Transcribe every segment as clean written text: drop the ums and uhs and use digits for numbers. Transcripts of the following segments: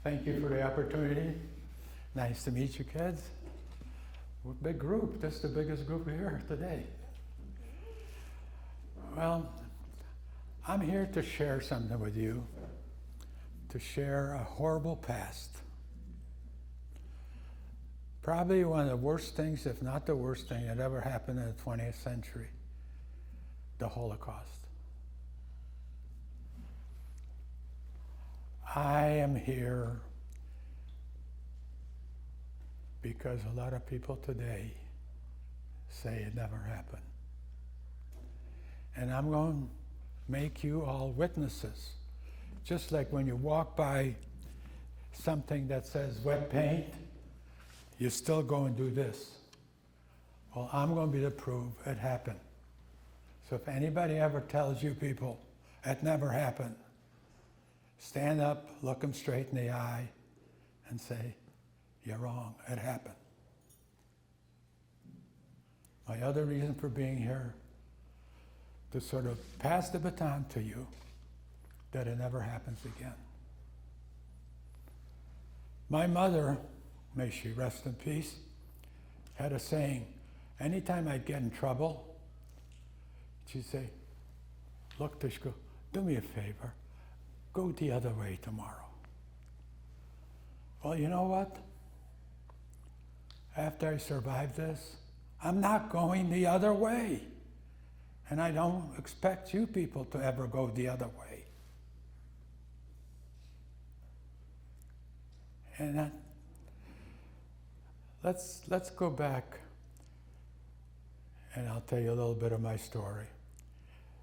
Thank you for the opportunity. Nice to meet you, kids. We're a big group. This is the biggest group here today. Well, I'm here to share something with you, to share a horrible past. Probably one of the worst things, if not the worst thing that ever happened in the 20th century, the Holocaust. I am here because a lot of people today say it never happened. And I'm going to make you all witnesses. Just like when you walk by something that says wet paint, you still go and do this. Well, I'm going to be the proof it happened. So if anybody ever tells you people it never happened, stand up, look them straight in the eye, and say, you're wrong, it happened. My other reason for being here, to sort of pass the baton to you, that it never happens again. My mother, may she rest in peace, had a saying, anytime I'd get in trouble, she'd say, look, Tishko, do me a favor, go the other way tomorrow. Well, you know what? After I survived this, I'm not going the other way. And I don't expect you people to ever go the other way. And let's go back, and I'll tell you a little bit of my story.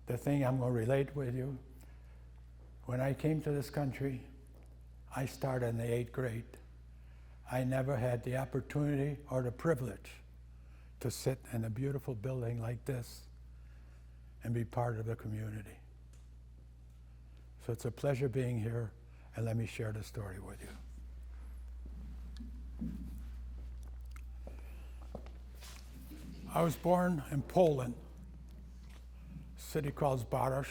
The thing I'm going to relate with you, when I came to this country, I started in the 8th grade. I never had the opportunity or the privilege to sit in a beautiful building like this and be part of the community. So it's a pleasure being here, and let me share the story with you. I was born in Poland, a city called Zbarasz.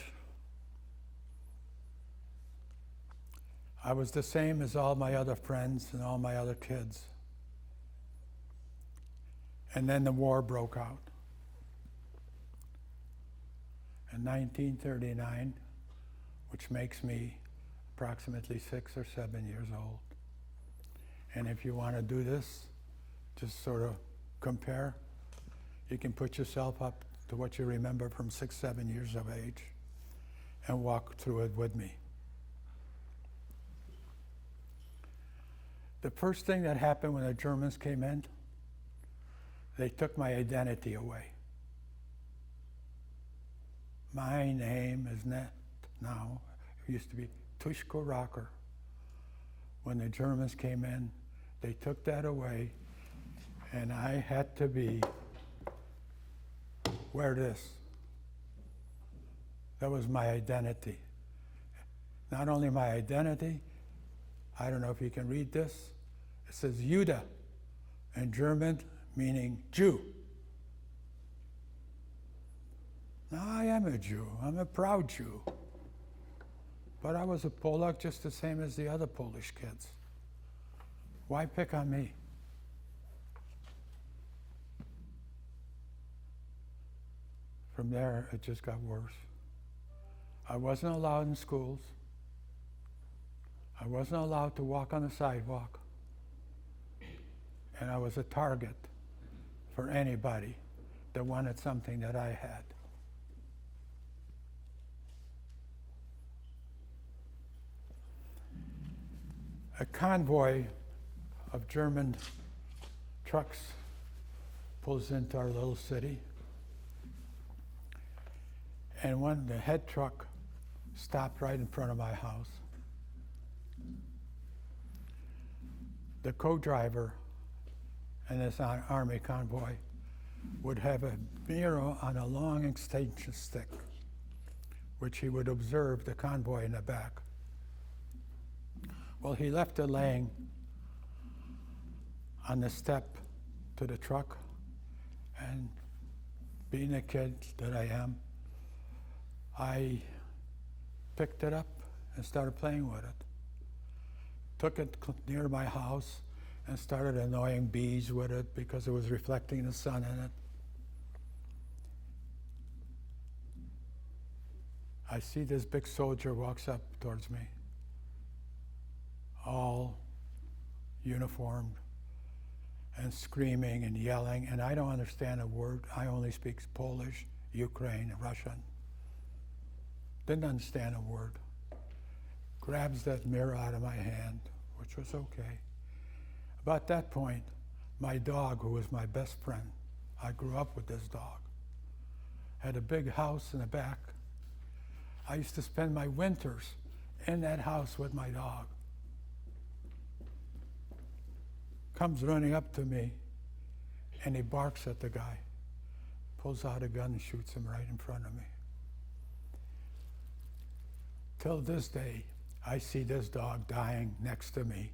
I was the same as all my other friends and all my other kids. And then the war broke out. In 1939, which makes me approximately 6 or 7 years old. And if you want to do this, just sort of compare, you can put yourself up to what you remember from 6, 7 years of age and walk through it with me. The first thing that happened when the Germans came in, they took my identity away. My name is not now, it used to be Tushko Rocker. When the Germans came in, they took that away, and I had to wear this. That was my identity. Not only my identity, I don't know if you can read this, it says Jude in German, meaning Jew. Now I am a Jew, I'm a proud Jew. But I was a Polak just the same as the other Polish kids. Why pick on me? From there, it just got worse. I wasn't allowed in schools. I wasn't allowed to walk on the sidewalk. And I was a target for anybody that wanted something that I had. A convoy of German trucks pulls into our little city. And when the head truck stopped right in front of my house, the co-driver in this army convoy would have a mirror on a long extension stick, which he would observe the convoy in the back. Well, he left it laying on the step to the truck, and being a kid that I am, I picked it up and started playing with it. took it near my house and started annoying bees with it because it was reflecting the sun in it. I see this big soldier walks up towards me, all uniformed and screaming and yelling, and I don't understand a word. I only speak Polish, Ukraine, and Russian. Didn't understand a word. Grabs that mirror out of my hand, which was okay. About that point, my dog, who was my best friend, I grew up with this dog, had a big house in the back. I used to spend my winters in that house with my dog. Comes running up to me, and he barks at the guy, pulls out a gun and shoots him right in front of me. Till this day, I see this dog dying next to me,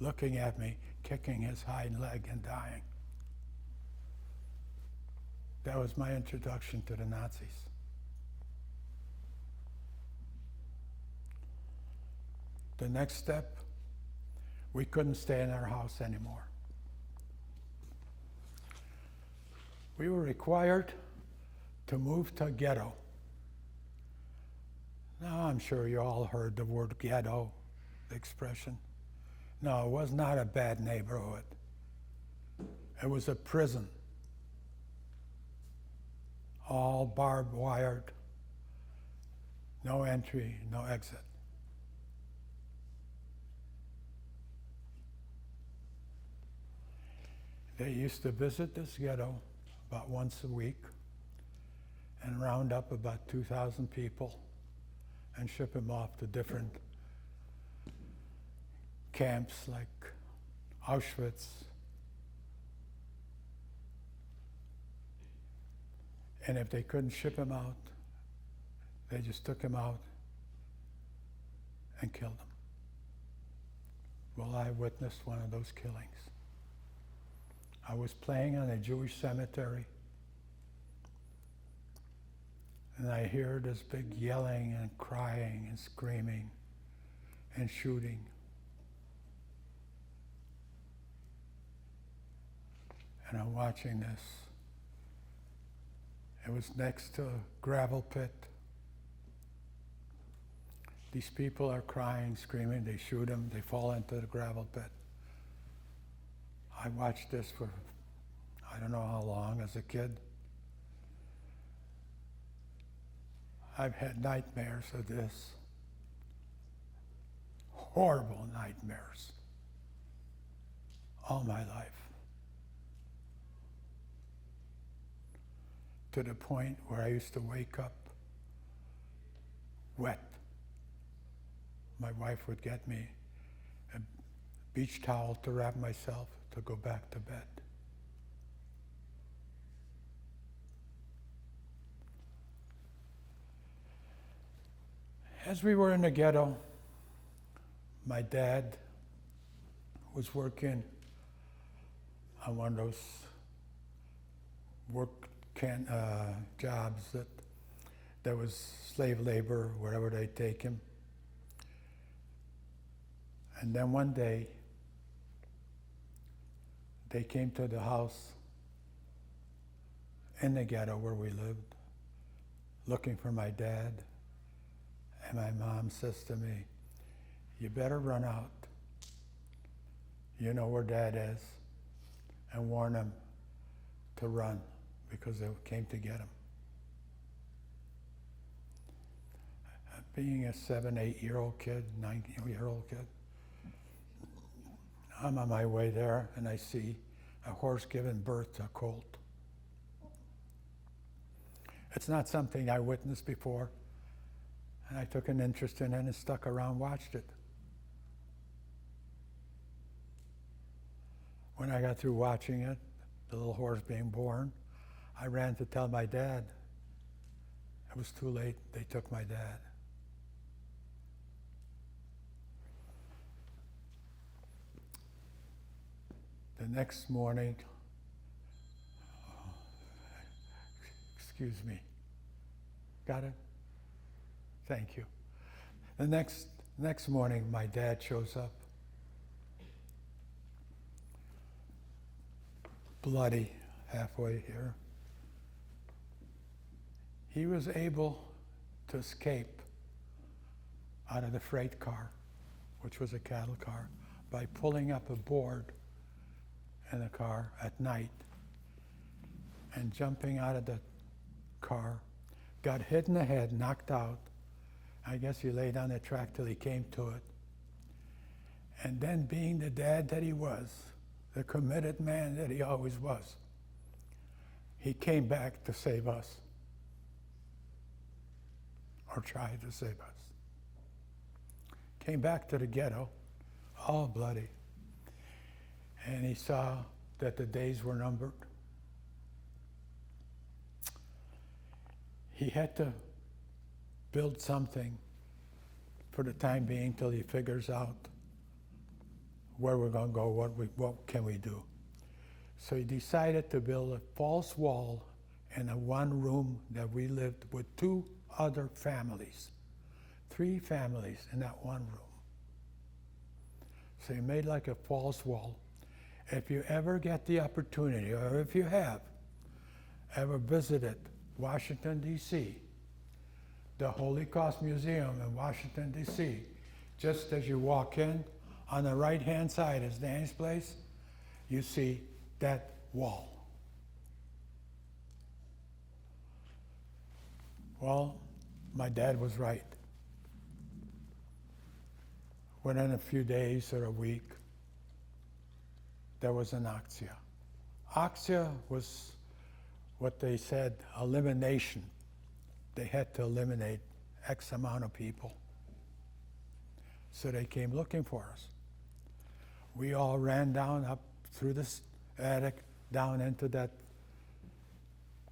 looking at me, kicking his hind leg and dying. That was my introduction to the Nazis. The next step, we couldn't stay in our house anymore. We were required to move to a ghetto. Now, I'm sure you all heard the word ghetto, the expression. No, it was not a bad neighborhood. It was a prison. All barbed wired, no entry, no exit. They used to visit this ghetto about once a week and round up about 2,000 people and ship them off to different camps like Auschwitz. And if they couldn't ship them out, they just took them out and killed them. Well, I witnessed one of those killings. I was playing on a Jewish cemetery, and I hear this big yelling and crying and screaming and shooting. And I'm watching this. It was next to a gravel pit. These people are crying, screaming, they shoot them, they fall into the gravel pit. I watched this for I don't know how long as a kid. I've had nightmares of this. Horrible nightmares. All my life. To the point where I used to wake up wet. My wife would get me a beach towel to wrap myself to go back to bed. As we were in the ghetto, my dad was working on one of those jobs that was slave labor, wherever they take him. And then one day, they came to the house in the ghetto where we lived, looking for my dad. And my mom says to me, "You better run out. You know where Dad is, and warn him to run because they came to get him." Being a 7, 8-year-old kid, 9-year-old kid, I'm on my way there and I see a horse giving birth to a colt. It's not something I witnessed before, and I took an interest in it and stuck around, watched it. When I got through watching it, the little horse being born, I ran to tell my dad. It was too late, they took my dad. The next morning, excuse me, got it? Thank you. The next morning, my dad shows up bloody halfway here. He was able to escape out of the freight car, which was a cattle car, by pulling up a board in the car at night and jumping out of the car, got hit in the head, knocked out. I guess he laid on the track till he came to it. And then, being the dad that he was, the committed man that he always was, he came back to save us, or tried to save us. Came back to the ghetto, all bloody, and he saw that the days were numbered. He had to build something for the time being till he figures out where we're going to go, what can we do. So he decided to build a false wall in a one room that we lived with 2 other families, 3 families in that one room. So he made like a false wall. If you ever get the opportunity, or if you have ever visited Washington, D.C., the Holocaust Museum in Washington, D.C., just as you walk in, on the right-hand side is Danny's place, you see that wall. Well, my dad was right. Within a few days or a week, there was an Axia. Axia was what they said, elimination. They had to eliminate X amount of people. So they came looking for us. We all ran down up through this attic, down into that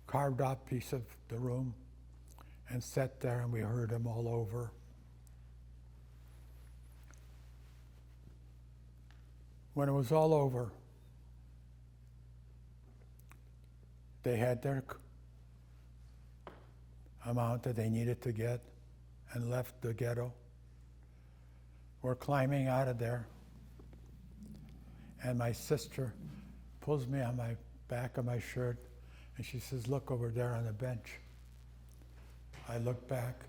carved out piece of the room, and sat there, and we heard them all over. When it was all over, they had their amount that they needed to get and left the ghetto. We're climbing out of there, and my sister pulls me on my back of my shirt, and she says, "Look over there on the bench." I look back,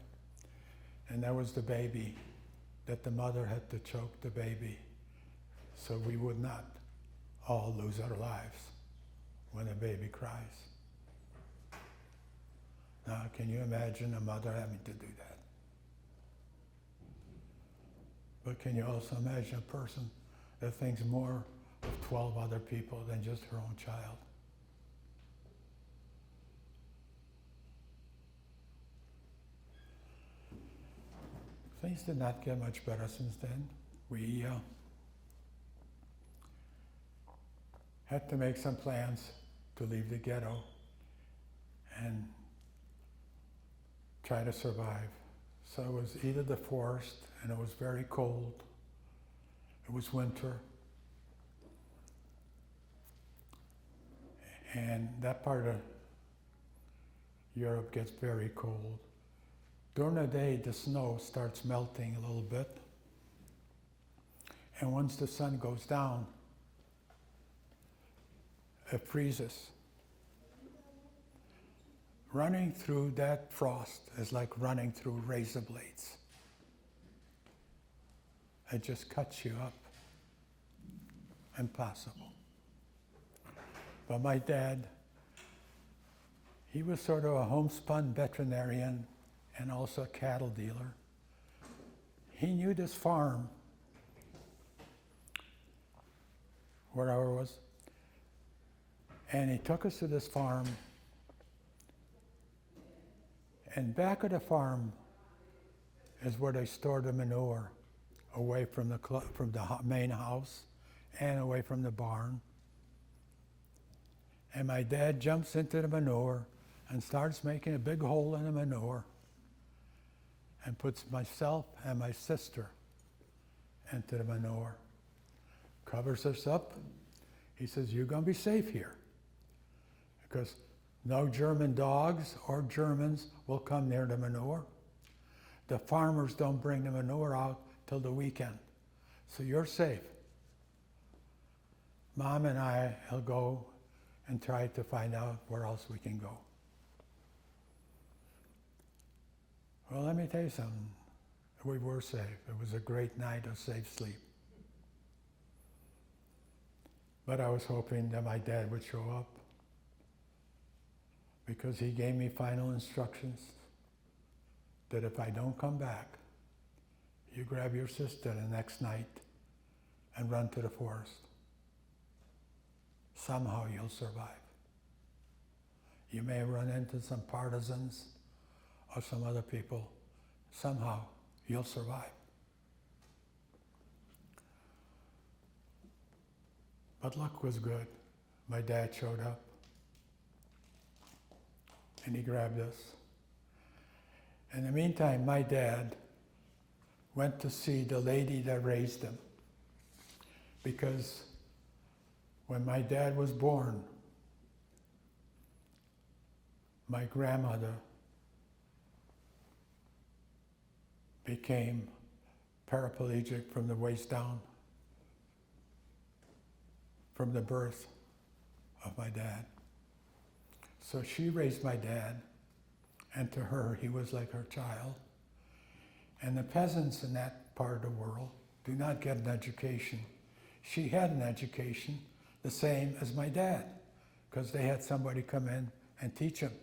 and there was the baby, that the mother had to choke the baby so we would not all lose our lives when a baby cries. Now, can you imagine a mother having to do that? But can you also imagine a person that thinks more of 12 other people than just her own child? Things did not get much better since then. We had to make some plans to leave the ghetto and try to survive. So it was either the forest, and it was very cold. It was winter. And that part of Europe gets very cold. During the day, the snow starts melting a little bit. And once the sun goes down, it freezes. Running through that frost is like running through razor blades. It just cuts you up. Impossible. But my dad, he was sort of a homespun veterinarian and also a cattle dealer. He knew this farm, wherever it was, and he took us to this farm. And back of the farm is where they stored the manure, away from the main house and away from the barn. And my dad jumps into the manure and starts making a big hole in the manure and puts myself and my sister into the manure, covers us up. He says, "You're going to be safe here, because no German dogs or Germans will come near the manure. The farmers don't bring the manure out till the weekend, so you're safe. Mom and I will go and try to find out where else we can go. Well, let me tell you something. We were safe. It was a great night of safe sleep. But I was hoping that my dad would show up, because he gave me final instructions that if I don't come back, you grab your sister the next night and run to the forest. Somehow you'll survive. You may run into some partisans or some other people. Somehow you'll survive. But luck was good. My dad showed up and he grabbed us. In the meantime, my dad went to see the lady that raised him, because when my dad was born, my grandmother became paraplegic from the waist down from the birth of my dad. So she raised my dad, and to her, he was like her child. And the peasants in that part of the world do not get an education. She had an education, the same as my dad, because they had somebody come in and teach him.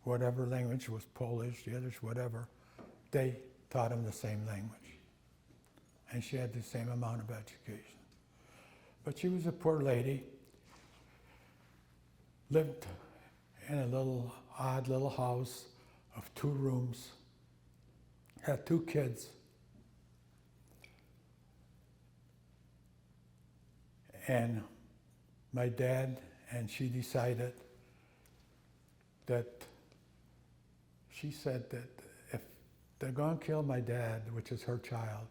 Whatever language was Polish, the others, whatever, they taught him the same language. And she had the same amount of education. But she was a poor lady, lived in a little odd little house of 2 rooms, had 2 kids. And my dad and she decided that, she said that if they're going to kill my dad, which is her child,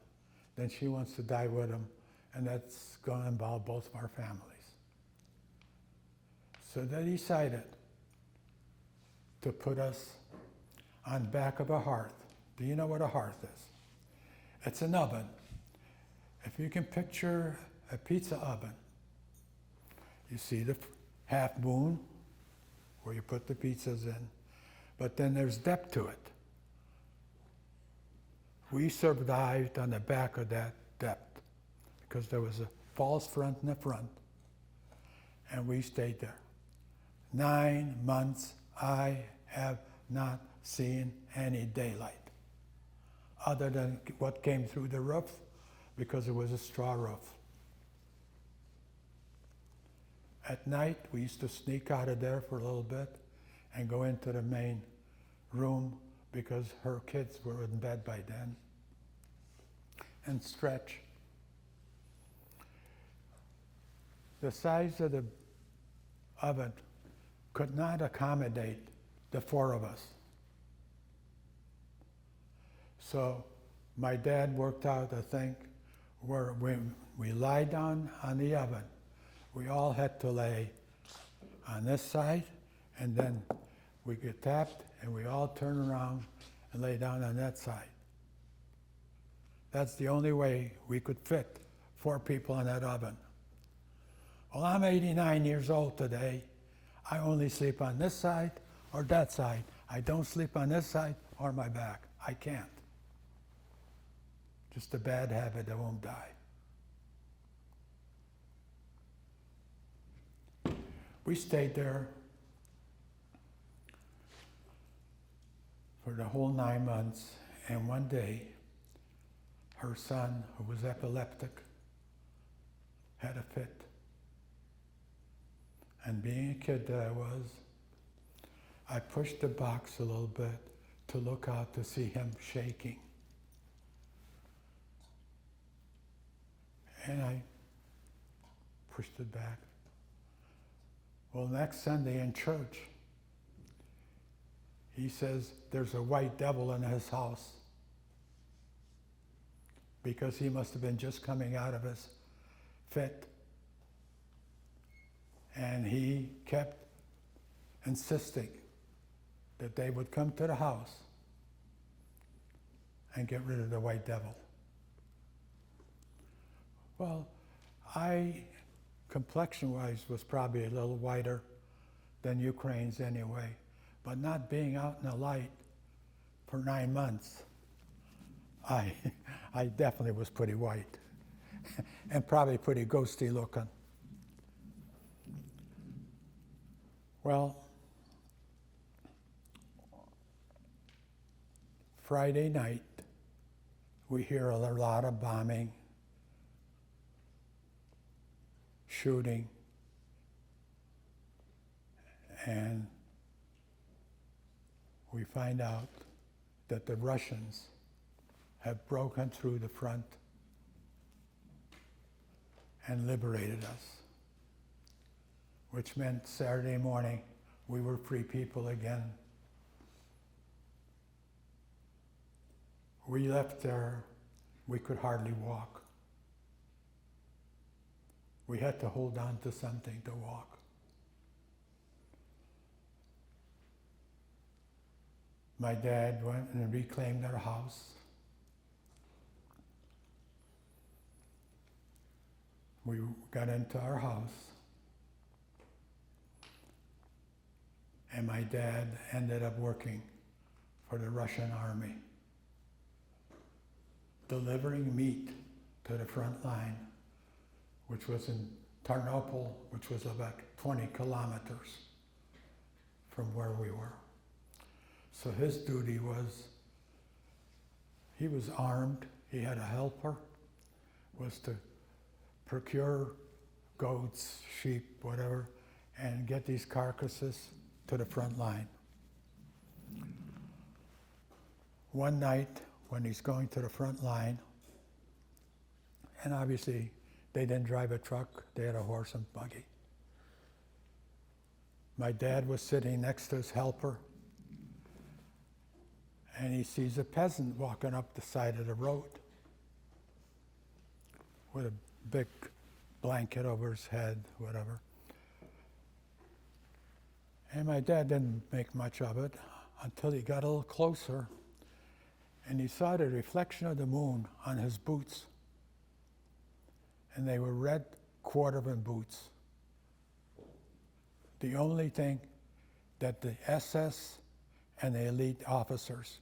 then she wants to die with him, and that's going to involve both of our families. So they decided to put us on back of a hearth. Do you know what a hearth is? It's an oven. If you can picture a pizza oven, you see the half moon where you put the pizzas in, but then there's depth to it. We survived on the back of that depth because there was a false front in the front, and we stayed there. 9 months, I have not seen any daylight other than what came through the roof, because it was a straw roof. At night, we used to sneak out of there for a little bit and go into the main room, because her kids were in bed by then, and stretch. The size of the oven could not accommodate the 4 of us. So my dad worked out a thing where when we lie down on the oven, we all had to lay on this side, and then we get tapped and we all turn around and lay down on that side. That's the only way we could fit 4 people in that oven. Well, I'm 89 years old today. I only sleep on this side or that side. I don't sleep on this side or my back. I can't. Just a bad habit that won't die. We stayed there for the whole 9 months, and one day, her son, who was epileptic, had a fit. And being a kid that I was, I pushed the box a little bit to look out to see him shaking. And I pushed it back. Well, next Sunday in church, he says there's a white devil in his house, because he must have been just coming out of his fit. And he kept insisting that they would come to the house and get rid of the white devil. Well, I complexion-wise, was probably a little whiter than Ukraine's anyway. But not being out in the light for 9 months, I definitely was pretty white and probably pretty ghosty looking. Well, Friday night, we hear a lot of bombing, shooting, and we find out that the Russians have broken through the front and liberated us, which meant Saturday morning we were free people again. We left there, we could hardly walk. We had to hold on to something to walk. My dad went and reclaimed our house. We got into our house, and my dad ended up working for the Russian army, delivering meat to the front line, which was in Tarnopol, which was about 20 kilometers from where we were. So his duty was, he was armed, he had a helper, was to procure goats, sheep, whatever, and get these carcasses to the front line. One night, when he's going to the front line, and obviously they didn't drive a truck, they had a horse and buggy. My dad was sitting next to his helper, and he sees a peasant walking up the side of the road with a big blanket over his head, whatever. And my dad didn't make much of it until he got a little closer, and he saw the reflection of the moon on his boots. And they were red Cordovan boots. The only thing that the SS and the elite officers,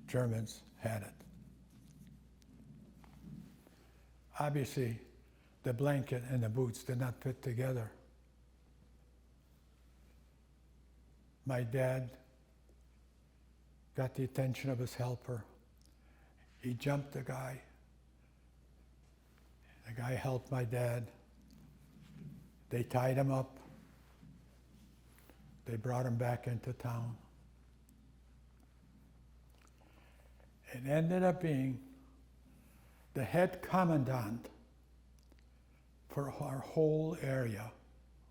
Germans, had it. Obviously, the blanket and the boots did not fit together. My dad got the attention of his helper. He jumped the guy. The guy helped my dad. They tied him up. They brought him back into town. It ended up being the head commandant for our whole area,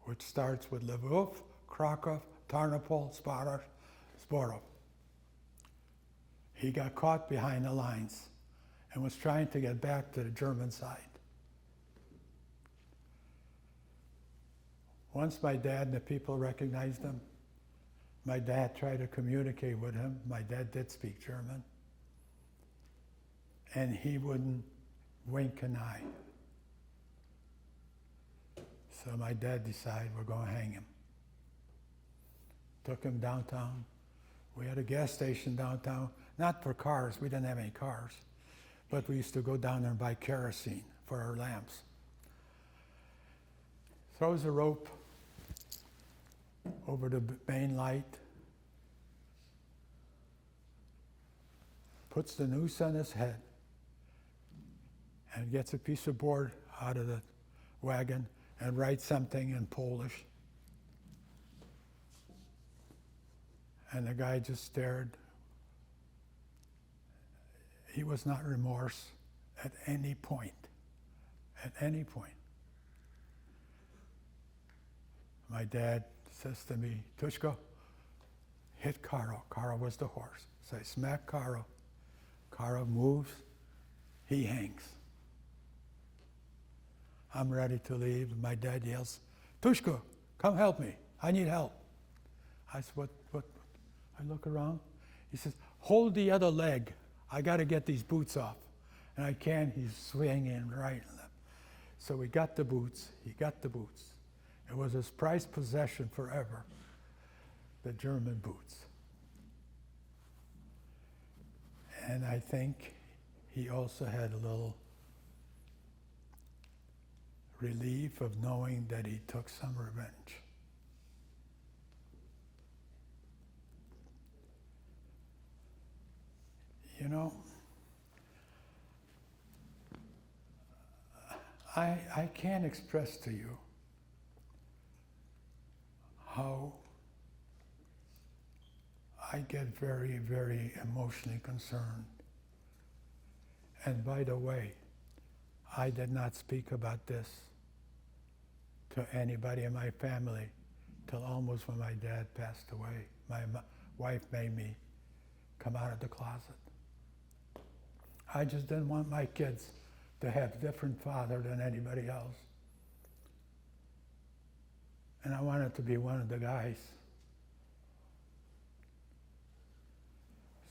which starts with Lvov, Krakow, Tarnopol, Zborov. He got caught behind the lines and was trying to get back to the German side. Once my dad and the people recognized him, my dad tried to communicate with him. My dad did speak German. And he wouldn't wink an eye. So my dad decided we're going to hang him. Took him downtown. We had a gas station downtown, not for cars, we didn't have any cars, but we used to go down there and buy kerosene for our lamps. Throws a rope over the main light, puts the noose on his head, and gets a piece of board out of the wagon and writes something in Polish. And the guy just stared. He was not remorse at any point. At any point. My dad says to me, Tushko, hit Karo. Karo was the horse. So I smack Karo. Karo moves, he hangs. I'm ready to leave. My dad yells, Tushko, come help me. I need help. I said, what? I look around. He says, hold the other leg. I got to get these boots off. And I can't. He's swinging right and left. So he got the boots. He got the boots. It was his prized possession forever, the German boots. And I think he also had a little relief of knowing that he took some revenge. You know, I can't express to you how I get very, very emotionally concerned. And by the way, I did not speak about this to anybody in my family till almost when my dad passed away. My wife made me come out of the closet. I just didn't want my kids to have a different father than anybody else. And I wanted to be one of the guys.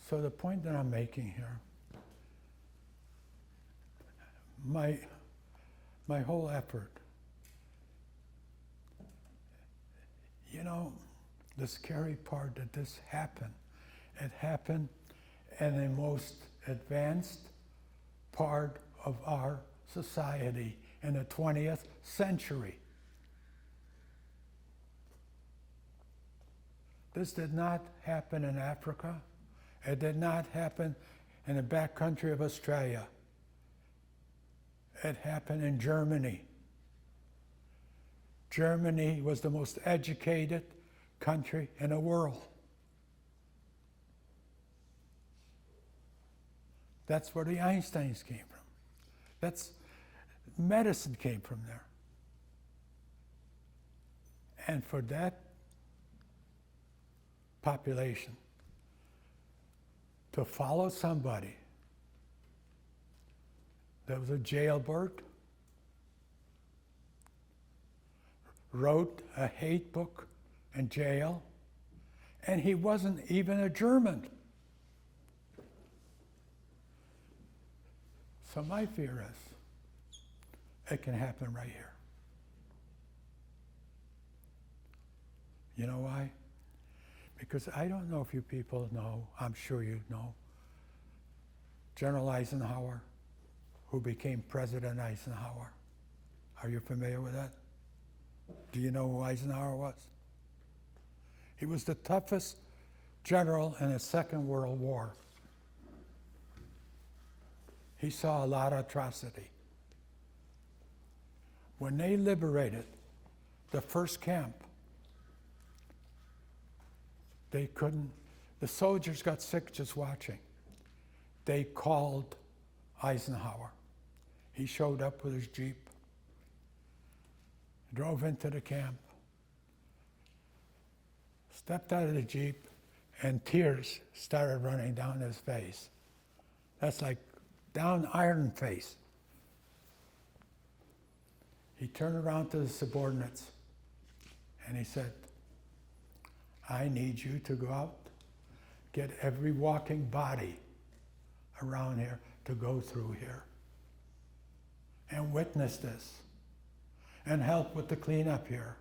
So the point that I'm making here, my whole effort, you know, the scary part that this happened, it happened in the most advanced part of our society in the 20th century. This did not happen in Africa. It did not happen in the backcountry of Australia. It happened in Germany. Germany was the most educated country in the world. That's where the Einsteins came from. Medicine came from there. And for that population to follow somebody that was a jailbird, wrote a hate book in jail, and he wasn't even a German. So my fear is, it can happen right here. You know why? Because I don't know if you people know, I'm sure you know, General Eisenhower, who became President Eisenhower. Are you familiar with that? Do you know who Eisenhower was? He was the toughest general in the Second World War. He saw a lot of atrocity. When they liberated the first camp, the soldiers got sick just watching. They called Eisenhower. He showed up with his Jeep, drove into the camp, stepped out of the Jeep, and tears started running down his face. That's like down iron face. He turned around to the subordinates and he said, I need you to go out, get every walking body around here to go through here and witness this and help with the cleanup here.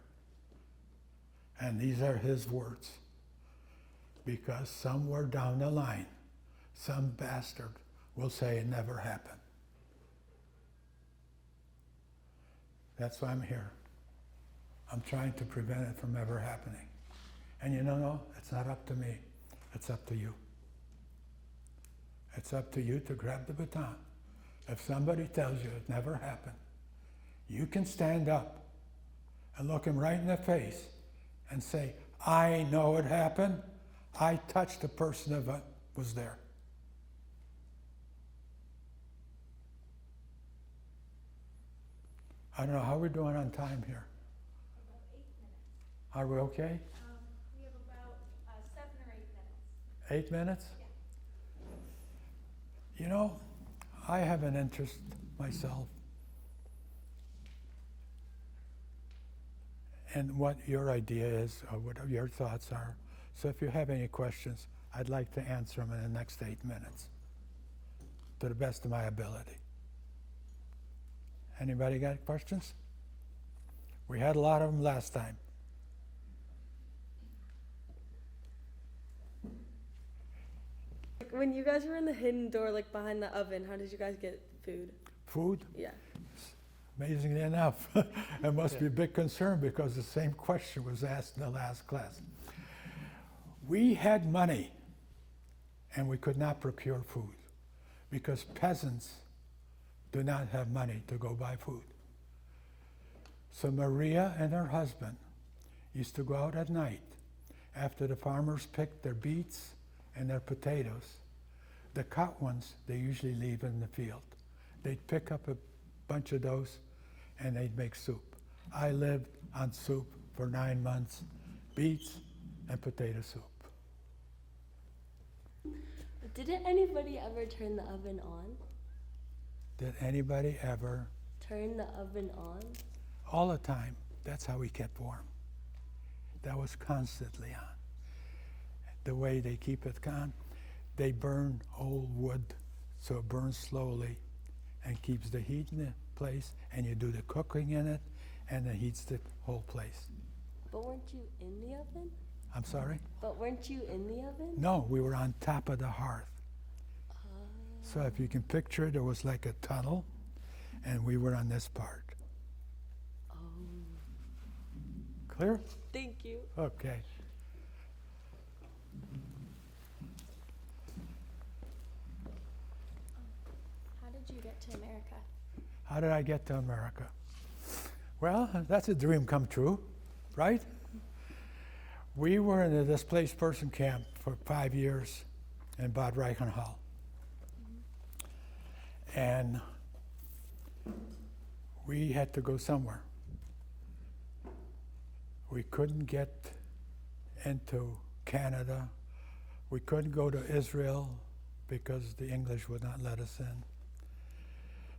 And these are his words. Because somewhere down the line, some bastard will say it never happened. That's why I'm here. I'm trying to prevent it from ever happening. And you know, no, it's not up to me. It's up to you. It's up to you to grab the baton. If somebody tells you it never happened, you can stand up and look him right in the face and say, I know it happened. I touched the person that was there. I don't know how we're doing on time here. About 8 minutes. Are we okay? We have about 7 or 8 minutes. 8 minutes? Yeah. You know, I have an interest myself in what your idea is or what your thoughts are. So if you have any questions, I'd like to answer them in the next 8 minutes to the best of my ability. Anybody got questions? We had a lot of them last time. When you guys were in the hidden door, like behind the oven, how did you guys get food? Food? Yeah. Amazingly enough, it must be a big concern because the same question was asked in the last class. We had money and we could not procure food because peasants do not have money to go buy food. So Maria and her husband used to go out at night after the farmers picked their beets and their potatoes. The cut ones they usually leave in the field. They'd pick up a bunch of those and they'd make soup. I lived on soup for 9 months, beets and potato soup. Didn't anybody ever turn the oven on? Did anybody ever? Turn the oven on? All the time. That's how we kept warm. That was constantly on. The way they keep it on, they burn old wood so it burns slowly and keeps the heat in the place, and you do the cooking in it, and it heats the whole place. But weren't you in the oven? I'm sorry? But weren't you in the oven? No, we were on top of the hearth. So if you can picture it, there was like a tunnel, and we were on this part. Oh. Clear? Thank you. Okay. How did you get to America? How did I get to America? Well, that's a dream come true, right? We were in a displaced person camp for 5 years in Bad Reichenhall. And we had to go somewhere. We couldn't get into Canada. We couldn't go to Israel because the English would not let us in.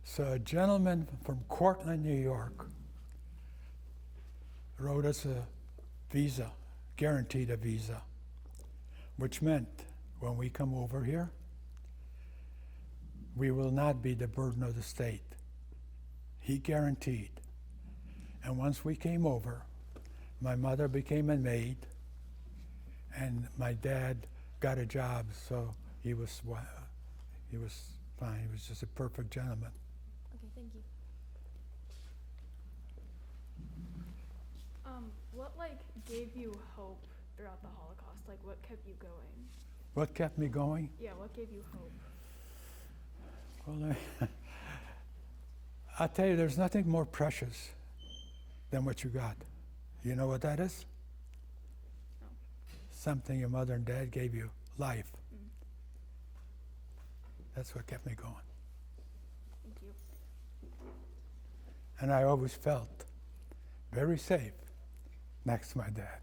So a gentleman from Cortland, New York, wrote us a visa, guaranteed a visa, which meant when we come over here, we will not be the burden of the state. He guaranteed. And once we came over, my mother became a maid, and my dad got a job, so he was fine. He was just a perfect gentleman. Okay, thank you. What gave you hope throughout the Holocaust? What kept you going? What kept me going? Yeah, what gave you hope? Well, I'll tell you, there's nothing more precious than what you got. You know what that is? No. Something your mother and dad gave you, life. Mm. That's what kept me going. Thank you. And I always felt very safe next to my dad.